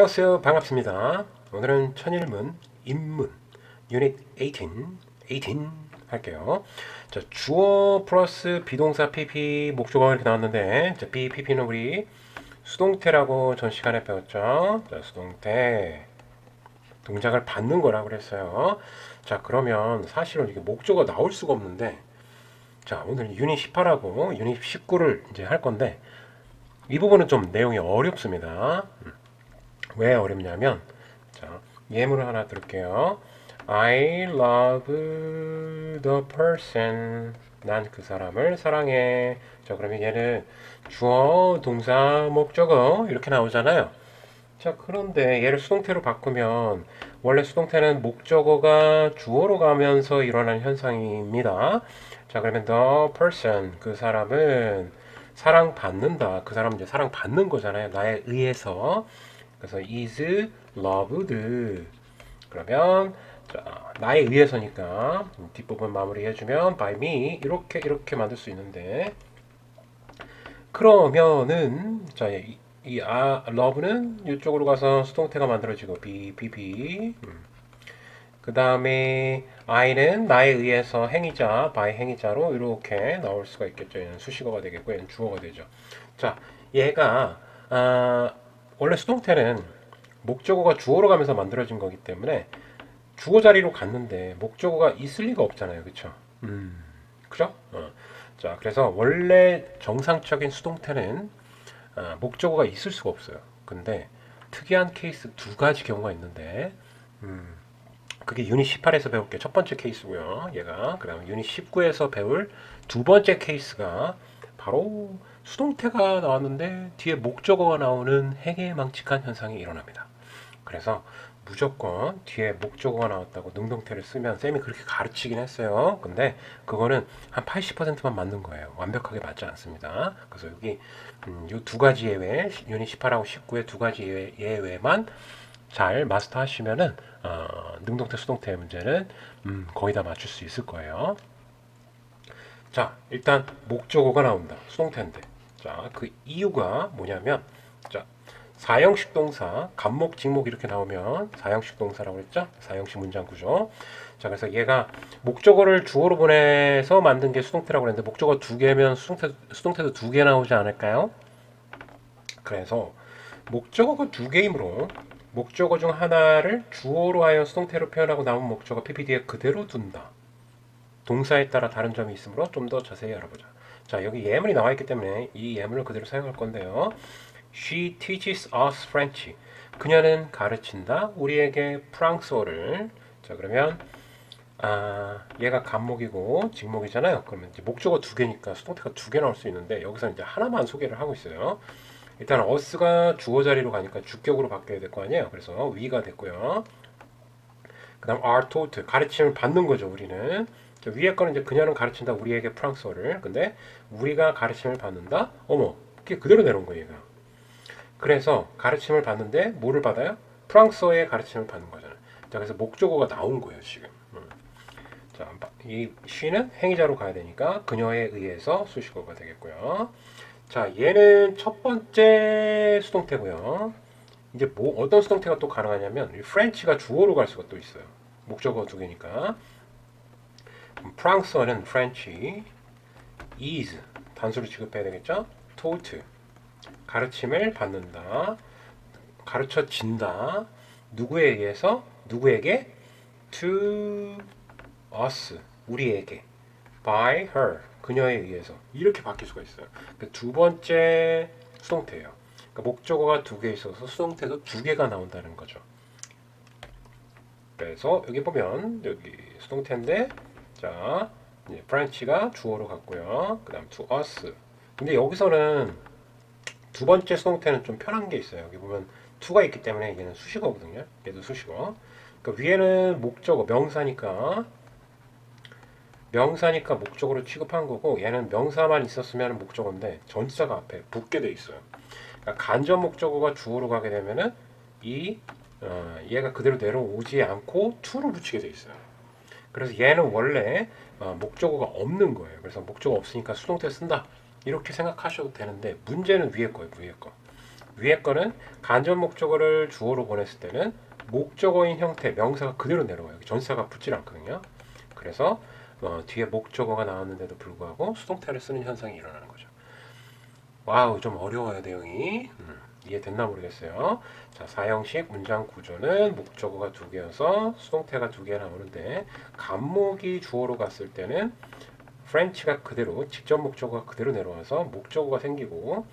안녕하세요. 반갑습니다. 오늘은 천일문 인문 유닛 18 할게요. 자, 주어 플러스 비동사 PP 목적어가 이렇게 나왔는데, 자, PP는 우리 수동태라고 전 시간에 배웠죠. 자, 수동태 동작을 받는 거라고 그랬어요. 자, 그러면 사실은 이게 목적어 나올 수가 없는데, 자, 오늘 유닛 18하고 유닛 19를 이제 할 건데, 이 부분은 좀 내용이 어렵습니다. 왜 어렵냐면, 자, 예문을 하나 들을게요. I love the person. 난 그 사람을 사랑해. 자, 그러면 얘는 주어, 동사, 목적어 이렇게 나오잖아요. 자, 그런데 얘를 수동태로 바꾸면 원래 수동태는 목적어가 주어로 가면서 일어나는 현상입니다. 자, 그러면 the person, 그 사람은 사랑받는다. 그 사람은 이제 사랑받는 거잖아요. 나에 의해서. 그래서 is loved. 그러면 자, 나에 의해서니까 뒷부분 마무리해주면 by me 이렇게 만들 수 있는데, 그러면은 자, love는 이쪽으로 가서 수동태가 만들어지고 be. 그 다음에 I는 나에 의해서 행위자 by 행위자로 이렇게 나올 수가 있겠죠. 얘는 수식어가 되겠고 얘는 주어가 되죠. 자, 얘가 원래 수동태는 목적어가 주어로 가면서 만들어진 거기 때문에 주어 자리로 갔는데 목적어가 있을 리가 없잖아요. 그쵸? 그죠? 자, 그래서 원래 정상적인 수동태는 목적어가 있을 수가 없어요. 근데 특이한 케이스 두 가지 경우가 있는데, 그게 유닛 18에서 배울 게 첫 번째 케이스고요. 얘가 그다음 유닛 19에서 배울 두 번째 케이스가 바로 수동태가 나왔는데 뒤에 목적어가 나오는 해괴망측한 현상이 일어납니다. 그래서 무조건 뒤에 목적어가 나왔다고 능동태를 쓰면 쌤이 그렇게 가르치긴 했어요. 근데 그거는 한 80%만 맞는 거예요. 완벽하게 맞지 않습니다. 그래서 여기 이 두 가지 예외, 유닛 18하고 19의 두 가지 예외만 잘 마스터하시면은 능동태 수동태 문제는 거의 다 맞출 수 있을 거예요. 자, 일단 목적어가 나온다. 수동태인데. 자, 그 이유가 뭐냐면, 자, 사형식 동사, 간목, 직목 이렇게 나오면 사형식 동사라고 했죠? 사형식 문장 구조. 자, 그래서 얘가 목적어를 주어로 보내서 만든 게 수동태라고 했는데, 목적어 두 개면 수동태도 두 개 나오지 않을까요? 그래서 목적어가 두 개이므로 목적어 중 하나를 주어로 하여 수동태로 표현하고 남은 목적어 PPD에 그대로 둔다. 동사에 따라 다른 점이 있으므로 좀 더 자세히 알아보자. 자, 여기 예문이 나와 있기 때문에 이 예문을 그대로 사용할 건데요. She teaches us French. 그녀는 가르친다. 우리에게 프랑스어를. 자, 그러면 얘가 간목이고 직목이잖아요. 그러면 이제 목적어 두 개니까 수동태가 두 개 나올 수 있는데 여기서 이제 하나만 소개를 하고 있어요. 일단 us가 주어 자리로 가니까 주격으로 바뀌어야 될 거 아니에요. 그래서 we가 됐고요. 그 다음 are taught, 가르침을 받는 거죠. 우리는 위에 거는 이제 그녀는 가르친다 우리에게 프랑스어를. 근데 우리가 가르침을 받는다. 어머, 그게 그대로 내놓은 거예요. 얘가. 그래서 가르침을 받는데 뭐를 받아요? 프랑스어의 가르침을 받는 거잖아요. 자, 그래서 목적어가 나온 거예요 지금. 자, 이 she는 행위자로 가야 되니까 그녀에 의해서 수식어가 되겠고요. 자, 얘는 첫 번째 수동태고요. 이제 뭐 어떤 수동태가 또 가능하냐면 French가 주어로 갈 수가 또 있어요. 목적어 두 개니까. 프랑스어는 French is 단수로 취급해야 되겠죠? taught 가르침을 받는다. 가르쳐진다. 누구에 의해서? 누구에게? to us 우리에게. by her 그녀에 의해서 이렇게 바뀔 수가 있어요. 두 번째 수동태예요. 그러니까 목적어가 두 개 있어서 수동태도 두 개가 나온다는 거죠. 그래서 여기 보면 여기 수동태인데, 자, French가 주어로 갔고요. 그다음 to us. 근데 여기서는 두 번째 수동태는 좀 편한 게 있어요. 여기 보면 to가 있기 때문에 얘는 수식어거든요. 얘도 수식어. 그러니까 위에는 목적어 명사니까 목적어로 취급한 거고, 얘는 명사만 있었으면 목적어인데 전치사가 앞에 붙게 돼 있어요. 그러니까 간접 목적어가 주어로 가게 되면은 얘가 그대로 내려오지 않고 to를 붙이게 돼 있어요. 그래서 얘는 원래 목적어가 없는 거예요. 그래서 목적어 없으니까 수동태 쓴다 이렇게 생각하셔도 되는데, 문제는 위에 거예요. 위에 거. 위에 거는 간접 목적어를 주어로 보냈을 때는 목적어인 형태 명사가 그대로 내려와요. 전사가 붙질 않거든요. 그래서 뒤에 목적어가 나왔는데도 불구하고 수동태를 쓰는 현상이 일어나는 거죠. 와우, 좀 어려워요, 내용이. 이해됐나 모르겠어요. 자, 사형식 문장 구조는 목적어가 두 개여서 수동태가 두 개 나오는데 간목이 주어로 갔을 때는 프렌치가 그대로 직접 목적어가 그대로 내려와서 목적어가 생기고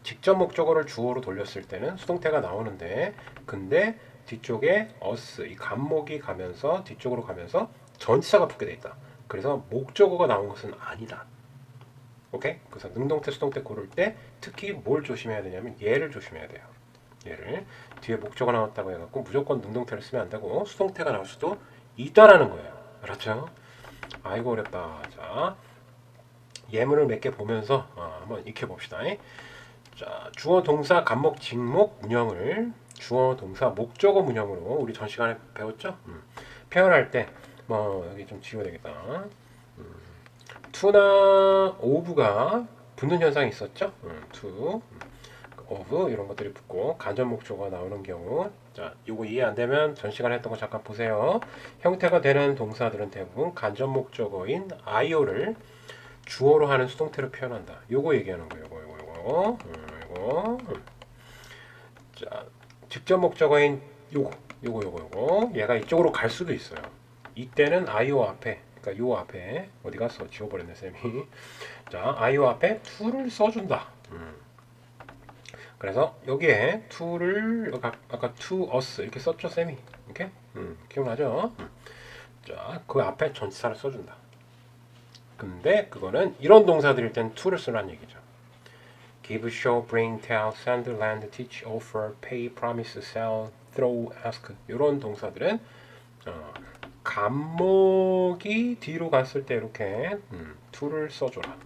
직접 목적어를 주어로 돌렸을 때는 수동태가 나오는데 근데 뒤쪽에 us 이 간목이 가면서 뒤쪽으로 가면서 전치사가 붙게 돼 있다. 그래서 목적어가 나온 것은 아니다. 오케이? 그래서 능동태, 수동태 고를 때 특히 뭘 조심해야 되냐면 얘를 조심해야 돼요. 얘를 뒤에 목적어 나왔다고 해갖고 무조건 능동태를 쓰면 안 되고 수동태가 나올 수도 있다라는 거예요. 알았죠? 아이고 어렵다. 자, 예문을 몇 개 보면서 한번 익혀봅시다. 자, 주어, 동사, 간목, 직목, 문형을 주어, 동사, 목적어 문형으로 우리 전 시간에 배웠죠? 표현할 때 여기 좀 지워야 되겠다. to나 of가 붙는 현상이 있었죠? to, of 이런 것들이 붙고 간접 목적어가 나오는 경우 자, 이거 이해 안 되면 전 시간에 했던 거 잠깐 보세요. 형태가 되는 동사들은 대부분 간접 목적어인 io를 주어로 하는 수동태로 표현한다. 요거 얘기하는 거예요. 요거. 자, 직접 목적어인 요거. 얘가 이쪽으로 갈 수도 있어요. 이때는 io 앞에 그러니까 요 앞에 어디 갔어? 지워버렸네 쌤이. 자, io 앞에 to를 써준다. 그래서 여기에 to를 아까 to us 이렇게 썼죠 쌤이. 이렇게 기억나죠? 자, 그 앞에 전치사를 써준다. 근데 그거는 이런 동사들일 땐 to를 쓰라는 얘기죠. give, show, bring, tell, send, lend, teach, offer, pay, promise, sell, throw, ask 이런 동사들은 간목이 뒤로 갔을 때 이렇게 to를 써줘라.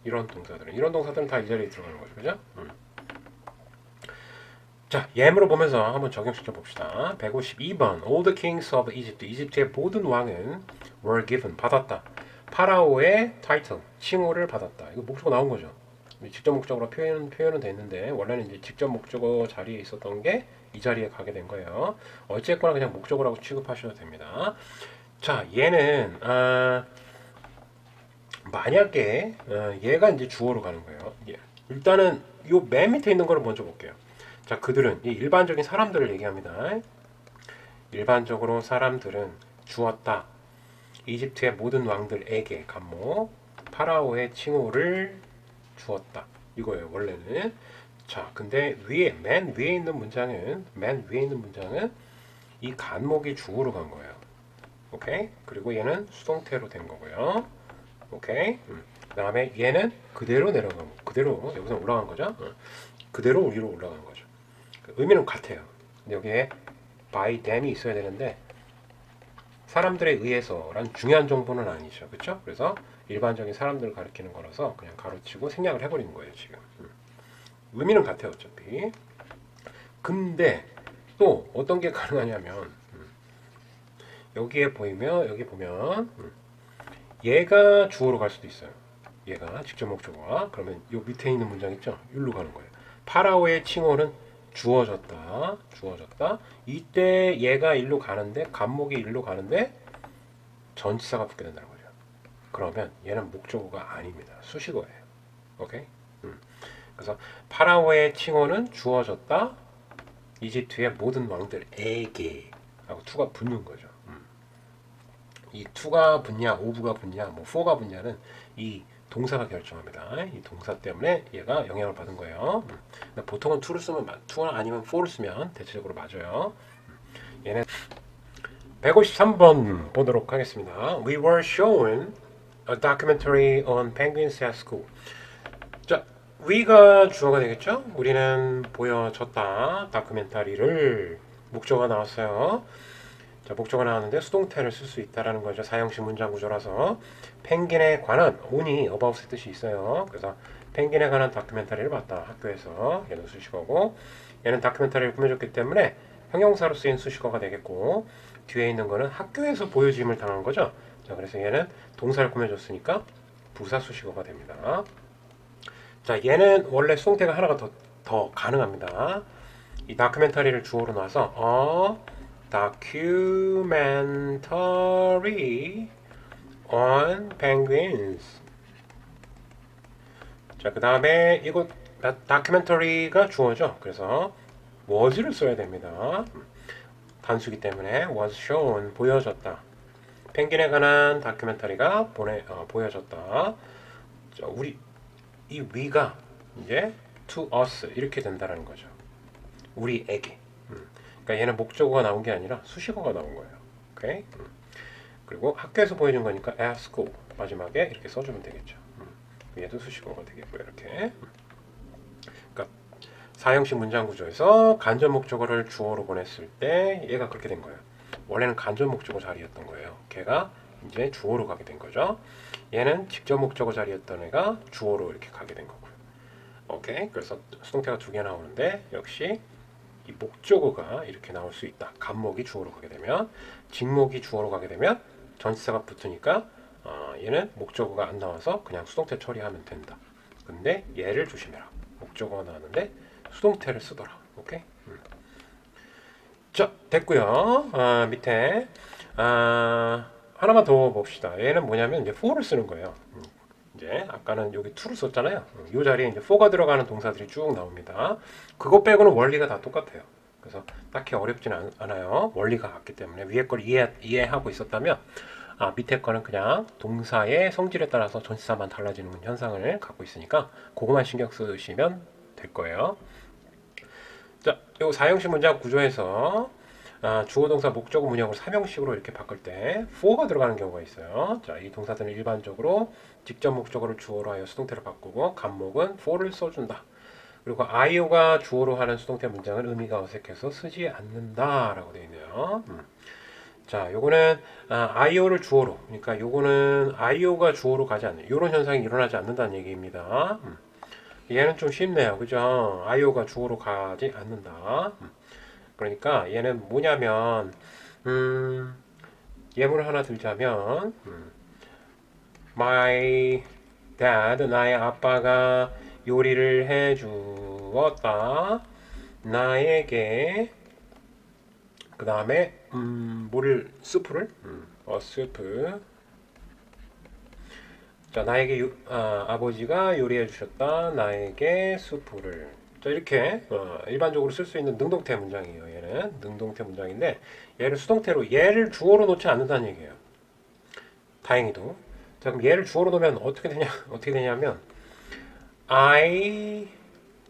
이런 동사들은 다 이 자리에 들어가는 거죠, 그죠? 자, 예문을 보면서 한번 적용시켜 봅시다. 152번 All the kings of Egypt 이집트의 모든 왕은 were given 받았다. 파라오의 타이틀 칭호를 받았다. 이거 목적어 나온 거죠. 직접 목적어로 표현은 됐는데 원래는 이제 직접 목적어 자리에 있었던 게 이 자리에 가게 된 거예요. 어쨌거나 그냥 목적어라고 취급하셔도 됩니다. 자, 얘는 만약에 얘가 이제 주어로 가는 거예요. 일단은 요 맨 밑에 있는 거를 먼저 볼게요. 자, 그들은 이 일반적인 사람들을 얘기합니다. 일반적으로 사람들은 주었다. 이집트의 모든 왕들에게 간목 파라오의 칭호를 주었다. 이거예요, 원래는. 자, 근데 맨 위에 있는 문장은 이 간목이 주어로 간 거예요. 오케이? 그리고 얘는 수동태로 된 거고요. 오케이? 그다음에 얘는 그대로 그대로 여기서 올라간 거죠. 그대로 위로 올라간 거죠. 의미는 같아요. 근데 여기에 by them이 있어야 되는데 사람들에 의해서란 중요한 정보는 아니죠. 그렇죠? 그래서 일반적인 사람들을 가리키는 거라서 그냥 가로치고 생략을 해버리는 거예요. 지금. 의미는 같아요. 어차피. 근데 또 어떤 게 가능하냐면 여기 보면 얘가 주어로 갈 수도 있어요. 얘가 직접 목적어가 그러면 요 밑에 있는 문장 있죠? 여기로 가는 거예요. 파라오의 칭호는 주어졌다. 이때 얘가 일로 가는데 간목이 일로 가는데 전치사가 붙게 된다는 거죠. 그러면 얘는 목적어가 아닙니다. 수식어예요. 오케이? 그래서 파라오의 칭호는 주어졌다. 이집트의 모든 왕들에게 하고 투가 붙는 거죠. 이 투가 붙냐, 오브가 붙냐, 뭐 for가 붙냐는 이 동사가 결정합니다. 이 동사 때문에 얘가 영향을 받은 거예요. 보통은 to를 쓰면 to나 아니면 for를 쓰면 대체적으로 맞아요. 얘는 153번 보도록 하겠습니다. We were shown a documentary on penguins at school. 자, we가 주어가 되겠죠? 우리는 보여줬다. 다큐멘터리를 목적어가 나왔어요. 자, 목적어가 나왔는데 수동태를 쓸 수 있다라는 거죠. 사형식 문장 구조라서 펭귄에 관한 on이 about의 뜻이 있어요. 그래서 펭귄에 관한 다큐멘터리를 봤다. 학교에서 얘는 수식어고 얘는 다큐멘터리를 꾸며줬기 때문에 형용사로 쓰인 수식어가 되겠고 뒤에 있는 거는 학교에서 보여짐을 당한 거죠. 자, 그래서 얘는 동사를 꾸며줬으니까 부사 수식어가 됩니다. 자, 얘는 원래 수동태가 하나가 더 더 가능합니다. 이 다큐멘터리를 주어로 놔서 documentary on penguins. 자, 그 다음에 이거 다큐멘터리가 주어죠. 그래서 was를 써야 됩니다. 단수기 때문에 was shown 보여졌다. 펭귄에 관한 다큐멘터리가 보여졌다. 자, 우리 이 we가 이제 to us 이렇게 된다는 거죠. 우리에게. 그러니까 얘는 목적어가 나온 게 아니라 수식어가 나온 거예요. 오케이? 그리고 학교에서 보여준 거니까 at school 마지막에 이렇게 써주면 되겠죠. 얘도 수식어가 되겠고요. 이렇게. 그러니까 사형식 문장 구조에서 간접 목적어를 주어로 보냈을 때 얘가 그렇게 된 거예요. 원래는 간접 목적어 자리였던 거예요. 걔가 이제 주어로 가게 된 거죠. 얘는 직접 목적어 자리였던 애가 주어로 이렇게 가게 된 거고요. 오케이. 그래서 수동태가 두 개 나오는데 역시 이 목적어가 이렇게 나올 수 있다. 간목이 주어로 가게 되면, 직목이 주어로 가게 되면 전치사가 붙으니까 얘는 목적어가 안 나와서 그냥 수동태 처리하면 된다. 근데 얘를 조심해라. 목적어가 나왔는데 수동태를 쓰더라. 오케이? 자, 됐고요. 밑에 하나만 더 봅시다. 얘는 뭐냐면 이제 for를 쓰는 거예요. 이제 아까는 여기 to를 썼잖아요. 이 자리에 이제 for가 들어가는 동사들이 쭉 나옵니다. 그거 빼고는 원리가 다 똑같아요. 그래서 딱히 어렵지는 않아요. 원리가 같기 때문에 위에 걸 이해하고 있었다면 밑에 거는 그냥 동사의 성질에 따라서 전치사만 달라지는 현상을 갖고 있으니까 그것만 신경 쓰시면 될 거예요. 자, 요 사형식 문장 구조에서 주어 동사 목적어 문형을 삼형식으로 이렇게 바꿀 때 for가 들어가는 경우가 있어요. 자, 이 동사들은 일반적으로 직접 목적어를 주어로 하여 수동태로 바꾸고 간목은 for를 써준다. 그리고 IO가 주어로 하는 수동태 문장은 의미가 어색해서 쓰지 않는다라고 되어 있네요. 자, 요거는 IO를 주어로, 그러니까 요거는 IO가 주어로 가지 않는 이런 현상이 일어나지 않는다는 얘기입니다. 얘는 좀 쉽네요, 그죠? IO가 주어로 가지 않는다. 그러니까 얘는 뭐냐면 예문을 하나 들자면 My dad, 나의 아빠가 요리를 해주었다. 나에게 그 다음에 뭐를 스프를 스프. 자, 나에게 아버지가 요리해 주셨다. 나에게 수프를. 자, 이렇게 일반적으로 쓸 수 있는 능동태 문장이에요. 얘는 능동태 문장인데 얘를 수동태로 얘를 주어로 놓지 않는다는 얘기예요. 다행히도. 자, 그럼 얘를 주어로 놓으면 어떻게 되냐면 I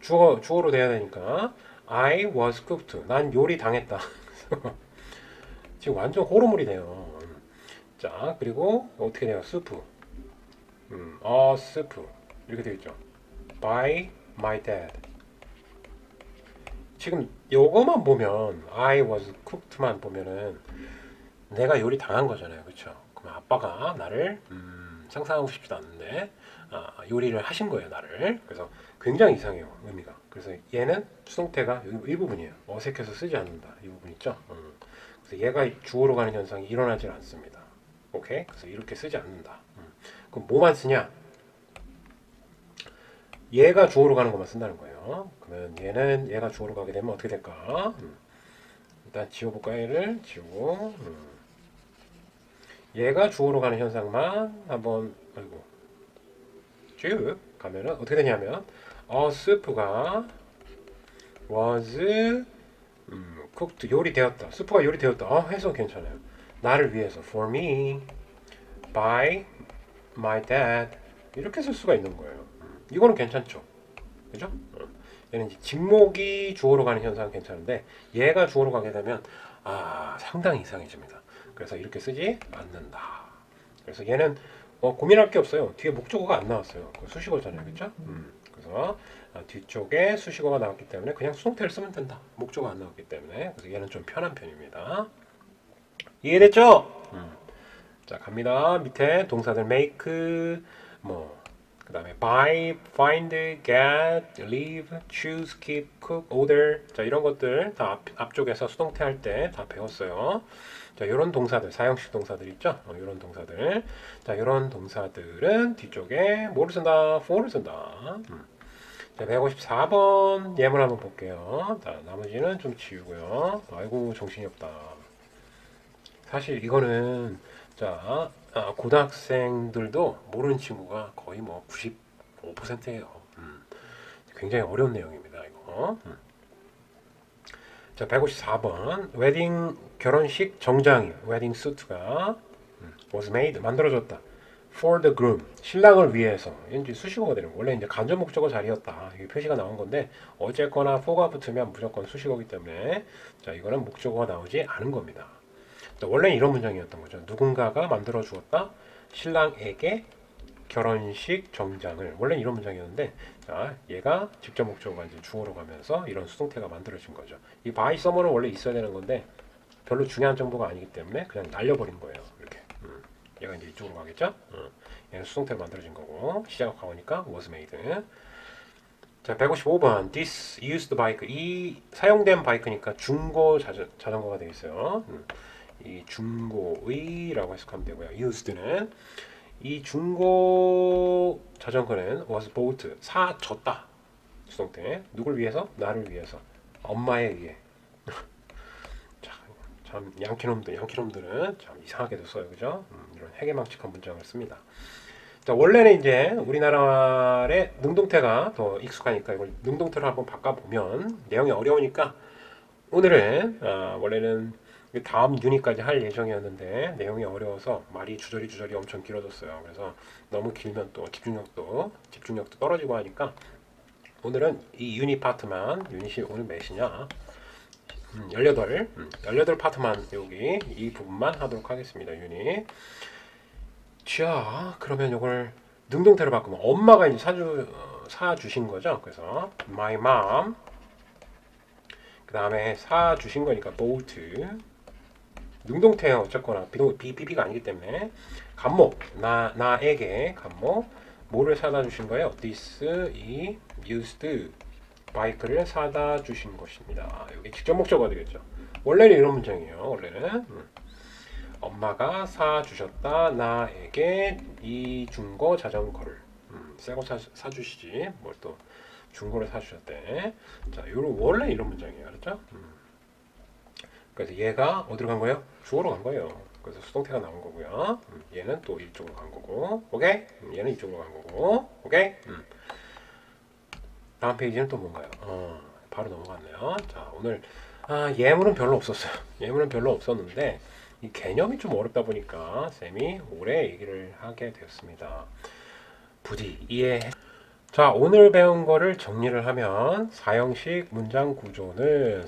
주어로 돼야 되니까 I was cooked. 난 요리 당했다. 지금 완전 호러물이네요. 자, 그리고 어떻게 돼요? 스프. 스프. 이렇게 되겠죠. By my dad. 지금 요거만 보면 I was cooked만 보면은 내가 요리 당한 거잖아요. 그렇죠? 그럼 아빠가 나를 상상하고 싶지도 않는데 요리를 하신 거예요. 나를. 그래서 굉장히 이상해요. 의미가. 그래서 얘는 수동태가 이 부분이에요. 어색해서 쓰지 않는다. 이 부분 있죠? 그래서 얘가 주어로 가는 현상이 일어나질 않습니다. 오케이? 그래서 이렇게 쓰지 않는다. 그럼 뭐만 쓰냐? 얘가 주어로 가는 것만 쓴다는 거예요. 그러면 얘가 주어로 가게 되면 어떻게 될까? 일단 지워볼까요? 얘를 지우고 얘가 주어로 가는 현상만 한번 쭉 가면은 어떻게 되냐면 스프가 was cooked 요리되었다. 스프가 요리되었다. 해서 괜찮아요. 나를 위해서 for me by my dad 이렇게 쓸 수가 있는 거예요. 이거는 괜찮죠. 그죠? 얘는 이제 직목이 주어로 가는 현상은 괜찮은데 얘가 주어로 가게 되면 상당히 이상해집니다. 그래서 이렇게 쓰지 않는다. 그래서 얘는 고민할 게 없어요. 뒤에 목적어가 안 나왔어요. 수식어잖아요. 그죠? 그래서 뒤쪽에 수식어가 나왔기 때문에 그냥 수동태를 쓰면 된다. 목적어가 안 나왔기 때문에. 그래서 얘는 좀 편한 편입니다. 이해됐죠? 자, 갑니다. 밑에 동사들 make, 그 다음에 buy, find, get, leave, choose, keep, cook, order. 자, 이런 것들 다 앞쪽에서 수동태 할 때 다 배웠어요. 자, 이런 동사들, 사형식 동사들 있죠? 이런 동사들. 자, 이런 동사들은 뒤쪽에 뭐를 쓴다? for를 쓴다. 자, 154번 예문 한번 볼게요. 자, 나머지는 좀 지우고요. 아이고, 정신이 없다. 사실 이거는 자, 고등학생들도 모르는 친구가 거의 뭐 95%예요. 굉장히 어려운 내용입니다, 이거. 자, 154번 웨딩 결혼식 정장이 웨딩 수트가 was made 만들어졌다. For the groom 신랑을 위해서 이제 수식어가 되는 거. 원래 이제 간접 목적어 자리였다. 이게 표시가 나온 건데 어쨌거나 for가 붙으면 무조건 수식어기 때문에 자 이거는 목적어가 나오지 않은 겁니다. 자, 원래 이런 문장이었던 거죠. 누군가가 만들어 주었다. 신랑에게 결혼식 정장을 원래 이런 문장이었는데 자 얘가 직접 목적어가 이제 주어로 가면서 이런 수동태가 만들어진 거죠. 이 by someone은 원래 있어야 되는 건데 별로 중요한 정보가 아니기 때문에 그냥 날려버린 거예요. 이렇게 얘가 이제 이쪽으로 가겠죠. 얘는 수동태로 만들어진 거고 시작하고 오니까 was made. 자 155번 this used bike 이 사용된 바이크니까 중고 자전거가 되겠어요. 이 중고의라고 해석하면 되고요. used는 이 중고 자전거는 was bought 사줬다 수동태 누굴 위해서? 나를 위해서 엄마에 의해 참 양키놈들은 참 이상하게도 써요 그죠? 이런 해괴망측한 문장을 씁니다. 자 원래는 이제 우리나라의 능동태가 더 익숙하니까 이걸 능동태로 한번 바꿔보면 내용이 어려우니까 오늘은 원래는 다음 유닛까지 할 예정이었는데 내용이 어려워서 말이 주저리 엄청 길어졌어요. 그래서 너무 길면 또 집중력도 떨어지고 하니까 오늘은 이 유닛 파트만 유닛이 오늘 몇이냐 18 파트만 여기 이 부분만 하도록 하겠습니다. 유닛 자 그러면 이걸 능동태로 바꾸면 엄마가 이제 사주신 거죠. 그래서 my mom 그 다음에 사주신 거니까 bought 능동태예요. 어쨌거나 BP가 아니기 때문에 간목 나에게 간목 뭐를 사다 주신 거예요? This 이 used 바이크를 사다 주신 것입니다. 여기 직접 목적어가 되겠죠. 원래는 이런 문장이에요. 원래는 엄마가 사주셨다 나에게 이 중고 자전거를 새거 사주시지 뭘 또 중고를 사주셨대. 자, 요런 원래 이런 문장이에요. 알았죠? 그래서 얘가 어디로 간 거예요? 주어로 간 거예요. 그래서 수동태가 나온 거고요. 얘는 또 이쪽으로 간 거고, 오케이? 얘는 이쪽으로 간 거고, 오케이? 다음 페이지는 또 뭔가요? 바로 넘어갔네요. 자, 오늘 예문은 별로 없었어요. 예문은 별로 없었는데 이 개념이 좀 어렵다 보니까 쌤이 오래 얘기를 하게 되었습니다. 부디 이해해. 자, 오늘 배운 거를 정리를 하면 사형식 문장 구조는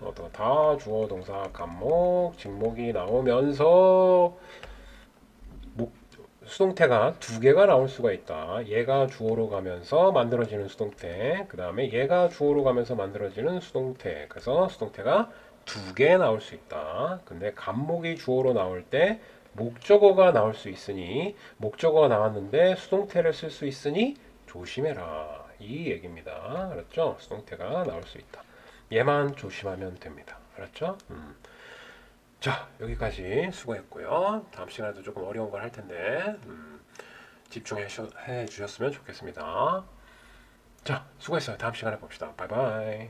어떤 다 주어 동사 간목 직목이 나오면서 수동태가 두 개가 나올 수가 있다. 얘가 주어로 가면서 만들어지는 수동태, 그 다음에 얘가 주어로 가면서 만들어지는 수동태. 그래서 수동태가 두 개 나올 수 있다. 근데 간목이 주어로 나올 때 목적어가 나올 수 있으니 목적어가 나왔는데 수동태를 쓸 수 있으니 조심해라. 이 얘기입니다. 알았죠? 수동태가 나올 수 있다. 얘만 조심하면 됩니다. 알았죠? 자, 여기까지 수고했고요. 다음 시간에도 조금 어려운 걸 할 텐데 집중해 주셨으면 좋겠습니다. 자, 수고했어요. 다음 시간에 봅시다. 바이바이.